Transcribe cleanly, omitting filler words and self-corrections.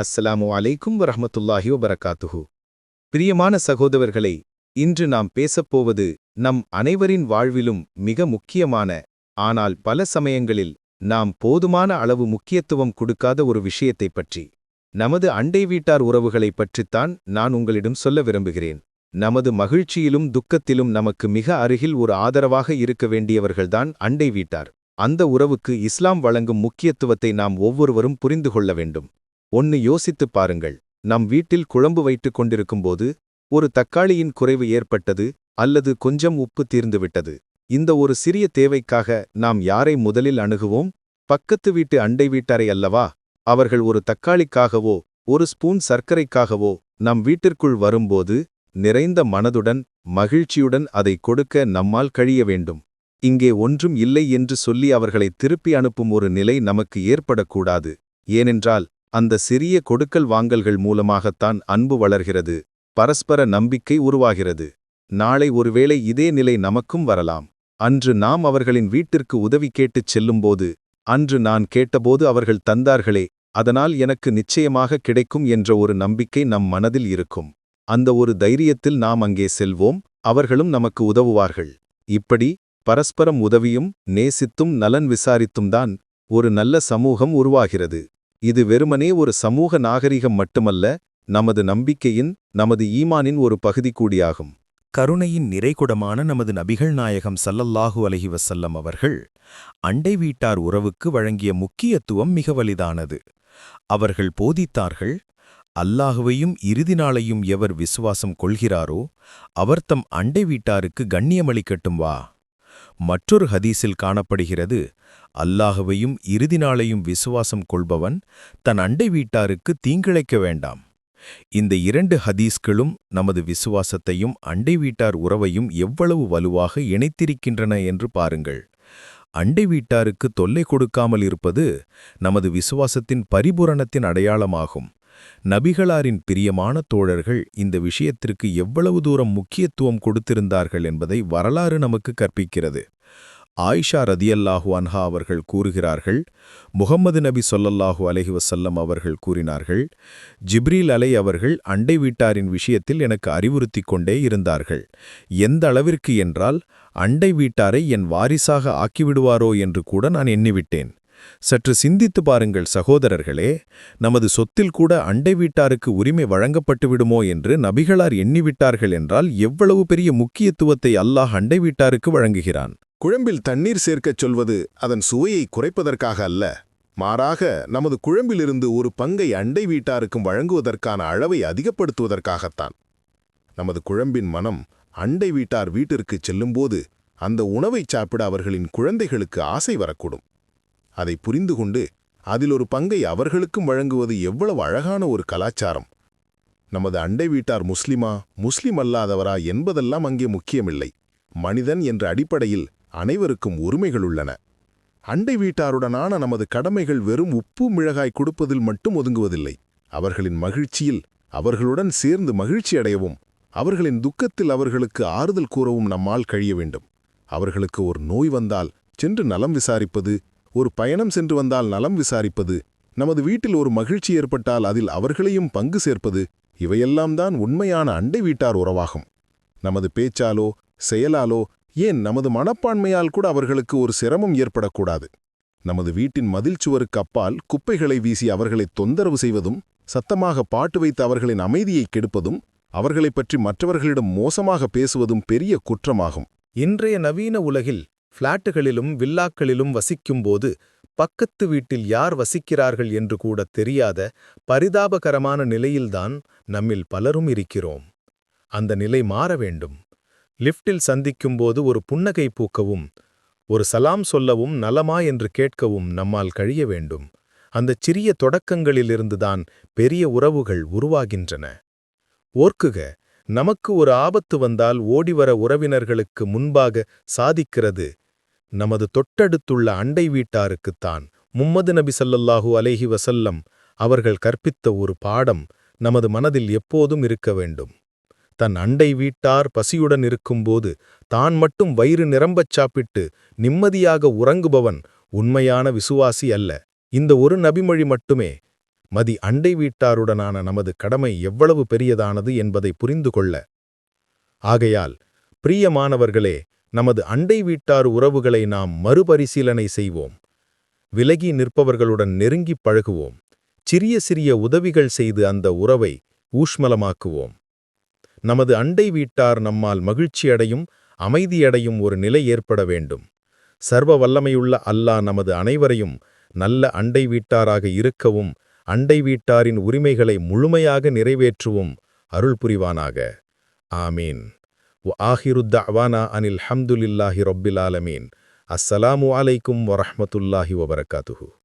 அஸ்ஸலாமு அலைக்கும் வரஹ்மத்துல்லாஹி வபரகாத்துஹு. பிரியமான சகோதரர்களே, இன்று நாம் பேசப்போவது நம் அனைவரின் வாழ்விலும் மிக முக்கியமான, ஆனால் பல சமயங்களில் நாம் போதுமான அளவு முக்கியத்துவம் கொடுக்காத ஒரு விஷயத்தைப் பற்றி. நமது அண்டை வீட்டார் உறவுகளைப் பற்றித்தான் நான் உங்களிடம் சொல்ல விரும்புகிறேன். நமது மகிழ்ச்சியிலும் துக்கத்திலும் நமக்கு மிக அருகில் ஒரு ஆதரவாக இருக்க வேண்டியவர்கள்தான் அண்டை வீட்டார். அந்த உறவுக்கு இஸ்லாம் வழங்கும் முக்கியத்துவத்தை நாம் ஒவ்வொருவரும் புரிந்து கொள்ள வேண்டும். யோசித்துப் பாருங்கள். நம் வீட்டில் குழம்பு வைத்துக் கொண்டிருக்கும்போது ஒரு தக்காளியின் குறைவு ஏற்பட்டது அல்லது கொஞ்சம் உப்பு தீர்ந்துவிட்டது. இந்த ஒரு சிறிய தேவைக்காக நாம் யாரை முதலில் அணுகுவோம்? பக்கத்து வீட்டு அண்டை வீட்டாரை அல்லவா? அவர்கள் ஒரு தக்காளிக்காகவோ ஒரு ஸ்பூன் சர்க்கரைக்காகவோ நம் வீட்டிற்குள் வரும்போது நிறைந்த மனதுடன் மகிழ்ச்சியுடன் அதை கொடுக்க நம்மால் கழிய வேண்டும். இங்கே ஒன்றும் இல்லை என்று சொல்லி அவர்களை திருப்பி அனுப்பும் ஒரு நிலை நமக்கு ஏற்படக்கூடாது. ஏனென்றால் அந்த சிறிய கொடுக்கல் வாங்கல்கள் மூலமாகத்தான் அன்பு வளர்கிறது, பரஸ்பர நம்பிக்கை உருவாகிறது. நாளை ஒருவேளை இதே நிலை நமக்கும் வரலாம். அன்று நாம் அவர்களின் வீட்டிற்கு உதவி கேட்டுச் செல்லும்போது, அன்று நான் கேட்டபோது அவர்கள் தந்தார்களே, அதனால் எனக்கு நிச்சயமாக கிடைக்கும் என்ற ஒரு நம்பிக்கை நம் மனதில் இருக்கும். அந்த ஒரு தைரியத்தில் நாம் அங்கே செல்வோம், அவர்களும் நமக்கு உதவுவார்கள். இப்படி பரஸ்பரம் உதவியும் நேசித்தும் நலன் விசாரித்தும்தான் ஒரு நல்ல சமூகம் உருவாகிறது. இது வெறுமனே ஒரு சமூக நாகரிகம் மட்டுமல்ல, நமது நம்பிக்கையின், நமது ஈமானின் ஒரு பகுதி கூடியாகும். கருணையின் நிறைகுடமான நமது நபிகள் நாயகம் ஸல்லல்லாஹு அலைஹி வஸல்லம் அவர்கள் அண்டை வீட்டார் உறவுக்கு வழங்கிய முக்கியத்துவம் மிக வலிதானது. அவர்கள் போதித்தார்கள், அல்லாஹுவையும் இறுதி நாளையும் எவர் விசுவாசம் கொள்கிறாரோ அவர் தம் அண்டை வீட்டாருக்கு கண்ணியமளிக்கட்டும் வா. மற்றொரு ஹதீஸில் காணப்படுகிறது, அல்லாஹுவையும் இறுதி நாளையும் விசுவாசம் கொள்பவன் தன் அண்டை வீட்டாருக்கு தீங்கிழைக்க வேண்டாம். இந்த இரண்டு ஹதீஸ்களும் நமது விசுவாசத்தையும் அண்டை வீட்டார் உறவையும் எவ்வளவு வலுவாக இணைத்திருக்கின்றன என்று பாருங்கள். அண்டை வீட்டாருக்கு தொல்லை கொடுக்காமல் இருப்பது நமது விசுவாசத்தின் பரிபூரணத்தின் அடையாளமாகும். நபிகளாரின் பிரியமான தோழர்கள் இந்த விஷயத்திற்கு எவ்வளவு தூரம் முக்கியத்துவம் கொடுத்திருந்தார்கள் என்பதை வரலாறு நமக்கு கற்பிக்கிறது. ஆயிஷா ரதியல்லாஹு அன்ஹா அவர்கள் கூறுகிறார்கள், முஹம்மது நபி ஸல்லல்லாஹு அலைஹி வஸல்லம் அவர்கள் கூறினார்கள், ஜிப்ரீல் அலை அவர்கள் அண்டை வீட்டாரின் விஷயத்தில் எனக்கு அறிவுறுத்திக் கொண்டே இருந்தார்கள். எந்த அளவிற்கு என்றால், அண்டை வீட்டாரை என் வாரிசாக ஆக்கிவிடுவாரோ என்று கூட நான் எண்ணிவிட்டேன். சற்று சிந்தித்து பாருங்கள் சகோதரர்களே, நமது சொத்தில் கூட அண்டை வீட்டாருக்கு உரிமை வழங்கப்பட்டுவிடுமோ என்று நபிகளார் எண்ணிவிட்டார்கள் என்றால் எவ்வளவு பெரிய முக்கியத்துவத்தை அல்லாஹ் அண்டை வீட்டாருக்கு வழங்குகிறான். குழம்பில் தண்ணீர் சேர்க்கச் சொல்வது அதன் சுவையை குறைப்பதற்காக அல்ல, மாறாக நமது குழம்பிலிருந்து ஒரு பங்கை அண்டை வீட்டாருக்கும் வழங்குவதற்கான அளவை அதிகப்படுத்துவதற்காகத்தான். நமது குழம்பின் மனம் அண்டை வீட்டார் வீட்டிற்குச் செல்லும்போது அந்த உணவைச் சாப்பிட அவர்களின் குழந்தைகளுக்கு ஆசை வரக்கூடும். அதை புரிந்து கொண்டு அதில் ஒரு பங்கை அவர்களுக்கும் வழங்குவது எவ்வளவு அழகான ஒரு கலாச்சாரம். நமது அண்டை வீட்டார் முஸ்லிமா முஸ்லிம் அல்லாதவரா என்பதெல்லாம் அங்கே முக்கியமில்லை. மனிதன் என்ற அடிப்படையில் அனைவருக்கும் உரிமைகள் உள்ளன. அண்டை வீட்டாருடனான நமது கடமைகள் வெறும் உப்பு மிளகாய் கொடுப்பதில் மட்டும் ஒதுங்குவதில்லை. அவர்களின் மகிழ்ச்சியில் அவர்களுடன் சேர்ந்து மகிழ்ச்சி அடையவும், அவர்களின் துக்கத்தில் அவர்களுக்கு ஆறுதல் கூறவும் நம்மால் கழிய வேண்டும். அவர்களுக்கு ஒரு நோய் வந்தால் சென்று நலம் விசாரிப்பது, ஒரு பயணம் சென்று வந்தால் நலம் விசாரிப்பது, நமது வீட்டில் ஒரு மகிழ்ச்சி ஏற்பட்டால் அதில் அவர்களையும் பங்கு சேர்ப்பது, இவையெல்லாம் தான் உண்மையான அண்டை வீட்டார் உறவாகும். நமது பேச்சாலோ செயலாலோ ஏன் நமது மனப்பான்மையால் கூட அவர்களுக்கு ஒரு சிரமம் ஏற்படக்கூடாது. நமது வீட்டின் மதில் சுவருக்கு அப்பால் குப்பைகளை வீசி அவர்களை தொந்தரவு செய்வதும், சத்தமாக பாட்டு வைத்து அவர்களின் அமைதியை கெடுப்பதும், அவர்களைப் பற்றி மற்றவர்களிடம் மோசமாக பேசுவதும் பெரிய குற்றமாகும். இன்றைய நவீன உலகில் ஃபிளாட்டுகளிலும் வில்லாக்களிலும் வசிக்கும்போது பக்கத்து வீட்டில் யார் வசிக்கிறார்கள் என்று கூட தெரியாத பரிதாபகரமான நிலையில்தான் நம்மில் பலரும் இருக்கிறோம். அந்த நிலை மாற வேண்டும். லிஃப்டில் சந்திக்கும்போது ஒரு புன்னகை பூக்கவும், ஒரு சலாம் சொல்லவும், நலமா என்று கேட்கவும் நம்மால் கழிய வேண்டும். அந்தச் சிறிய தொடக்கங்களிலிருந்துதான் பெரிய உறவுகள் உருவாகின்றன. ஓர்க்குக, நமக்கு ஒரு ஆபத்து வந்தால் ஓடிவர உறவினர்களுக்கு முன்பாக சாதிக்கிறது நமது தொட்டடுத்துள்ள அண்டை வீட்டாருக்குத்தான். முஹம்மது நபி ஸல்லல்லாஹு அலைஹி வஸல்லம் அவர்கள் கற்பித்த ஒரு பாடம் நமது மனதில் எப்போதும் இருக்க வேண்டும். தன் அண்டை வீட்டார் பசியுடன் இருக்கும்போது தான் மட்டும் வயிறு நிரம்பச் சாப்பிட்டு நிம்மதியாக உறங்குபவன் உண்மையான விசுவாசி அல்ல. இந்த ஒரு நபிமொழி மட்டுமே அண்டை வீட்டாருடனான நமது கடமை எவ்வளவு பெரியதானது என்பதை புரிந்து கொள்ள. ஆகையால் பிரியமானவர்களே, நமது அண்டை வீட்டார் உறவுகளை நாம் மறுபரிசீலனை செய்வோம். விலகி நிற்பவர்களுடன் நெருங்கிப் பழகுவோம். சிறிய சிறிய உதவிகள் செய்து அந்த உறவை ஊஷ்மலமாக்குவோம். நமது அண்டை வீட்டார் நம்மால் மகிழ்ச்சியடையும், அமைதியடையும் ஒரு நிலை ஏற்பட வேண்டும். சர்வ வல்லமையுள்ள அல்லாஹ் நமது அனைவரையும் நல்ல அண்டை வீட்டாராக இருக்கவும், அண்டை வீட்டாரின் உரிமைகளை முழுமையாக நிறைவேற்றவும் அருள் புரிவானாக. ஆமீன். ஆஹிரு தஅவானா அனில் ஹம்துலில்லாஹி ரப்பில் ஆலமீன். அஸ்ஸலாமு அலைக்கும் வரஹ்மத்துல்லாஹி வபரகாத்துஹு.